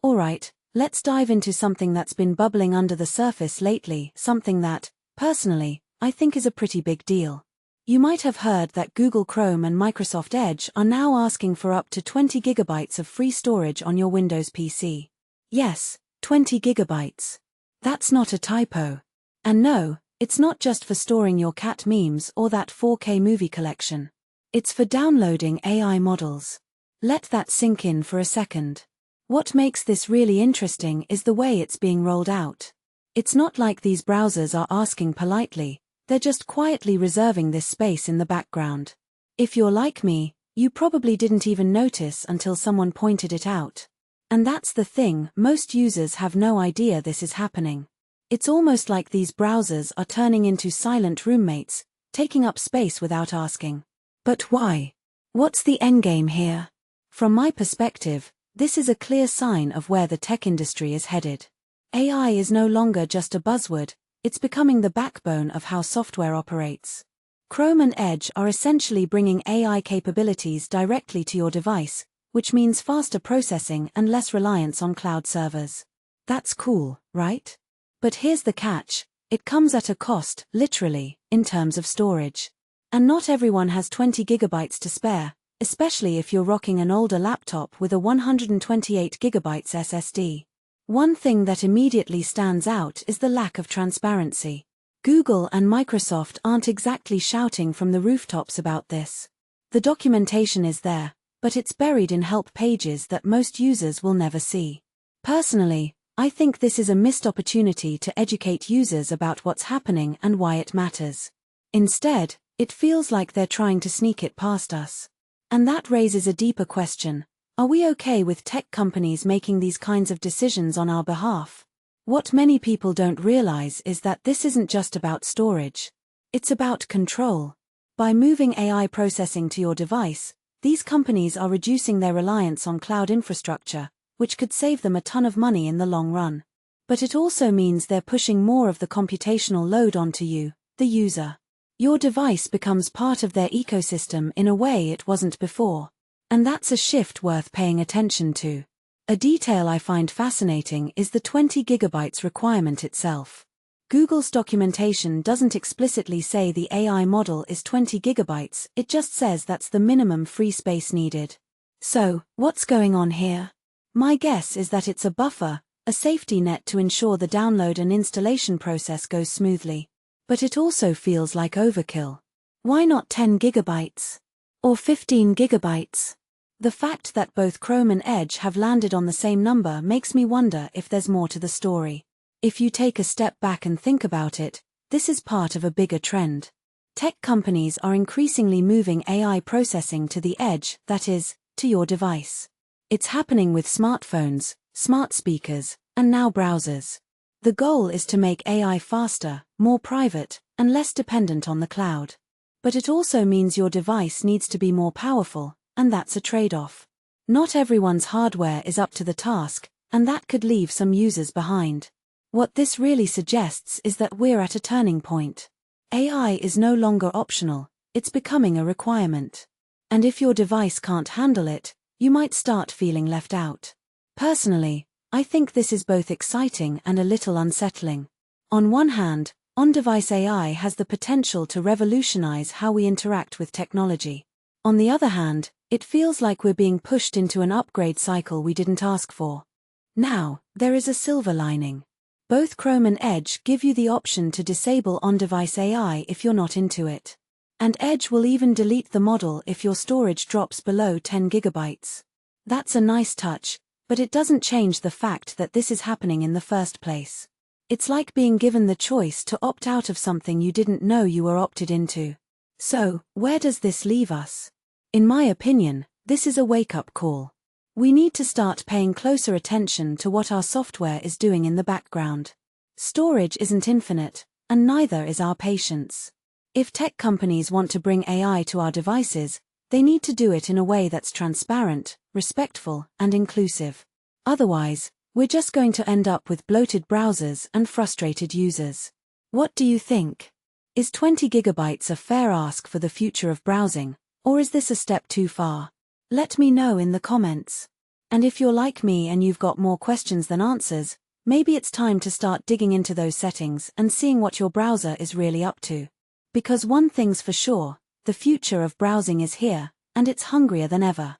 Alright, let's dive into something that's been bubbling under the surface lately, something that, personally, I think is a pretty big deal. You might have heard that Google Chrome and Microsoft Edge are now asking for up to 20 gigabytes of free storage on your Windows PC. Yes, 20 gigabytes. That's not a typo. And no, it's not just for storing your cat memes or that 4K movie collection. It's for downloading AI models. Let that sink in for a second. What makes this really interesting is the way it's being rolled out. It's not like these browsers are asking politely, they're just quietly reserving this space in the background. If you're like me, you probably didn't even notice until someone pointed it out. And that's the thing, most users have no idea this is happening. It's almost like these browsers are turning into silent roommates, taking up space without asking. But why? What's the endgame here? From my perspective, this is a clear sign of where the tech industry is headed. AI is no longer just a buzzword, it's becoming the backbone of how software operates. Chrome and Edge are essentially bringing AI capabilities directly to your device, which means faster processing and less reliance on cloud servers. That's cool, right? But here's the catch, it comes at a cost, literally, in terms of storage. And not everyone has 20 gigabytes to spare, especially if you're rocking an older laptop with a 128 gigabytes SSD. One thing that immediately stands out is the lack of transparency. Google and Microsoft aren't exactly shouting from the rooftops about this. The documentation is there, but it's buried in help pages that most users will never see. Personally, I think this is a missed opportunity to educate users about what's happening and why it matters. Instead, it feels like they're trying to sneak it past us. And that raises a deeper question. Are we okay with tech companies making these kinds of decisions on our behalf? What many people don't realize is that this isn't just about storage. It's about control. By moving AI processing to your device, these companies are reducing their reliance on cloud infrastructure, which could save them a ton of money in the long run. But it also means they're pushing more of the computational load onto you, the user. Your device becomes part of their ecosystem in a way it wasn't before. And that's a shift worth paying attention to. A detail I find fascinating is the 20 gigabytes requirement itself. Google's documentation doesn't explicitly say the AI model is 20 gigabytes, it just says that's the minimum free space needed. So, what's going on here? My guess is that it's a buffer, a safety net to ensure the download and installation process goes smoothly. But it also feels like overkill. Why not 10 gigabytes? Or 15 gigabytes? The fact that both Chrome and Edge have landed on the same number makes me wonder if there's more to the story. If you take a step back and think about it, this is part of a bigger trend. Tech companies are increasingly moving AI processing to the edge, that is, to your device. It's happening with smartphones, smart speakers, and now browsers. The goal is to make AI faster, more private, and less dependent on the cloud. But it also means your device needs to be more powerful, and that's a trade-off. Not everyone's hardware is up to the task, and that could leave some users behind. What this really suggests is that we're at a turning point. AI is no longer optional, it's becoming a requirement. And if your device can't handle it, you might start feeling left out. Personally, I think this is both exciting and a little unsettling. On one hand, on-device AI has the potential to revolutionize how we interact with technology. On the other hand, it feels like we're being pushed into an upgrade cycle we didn't ask for. Now, there is a silver lining. Both Chrome and Edge give you the option to disable on-device AI if you're not into it. And Edge will even delete the model if your storage drops below 10 gigabytes. That's a nice touch, but it doesn't change the fact that this is happening in the first place. It's like being given the choice to opt out of something you didn't know you were opted into. So, where does this leave us? In my opinion, this is a wake-up call. We need to start paying closer attention to what our software is doing in the background. Storage isn't infinite, and neither is our patience. If tech companies want to bring AI to our devices, they need to do it in a way that's transparent, respectful, and inclusive. Otherwise, we're just going to end up with bloated browsers and frustrated users. What do you think? Is 20 gigabytes a fair ask for the future of browsing, or is this a step too far? Let me know in the comments. And if you're like me and you've got more questions than answers, maybe it's time to start digging into those settings and seeing what your browser is really up to. Because one thing's for sure, the future of browsing is here, and it's hungrier than ever.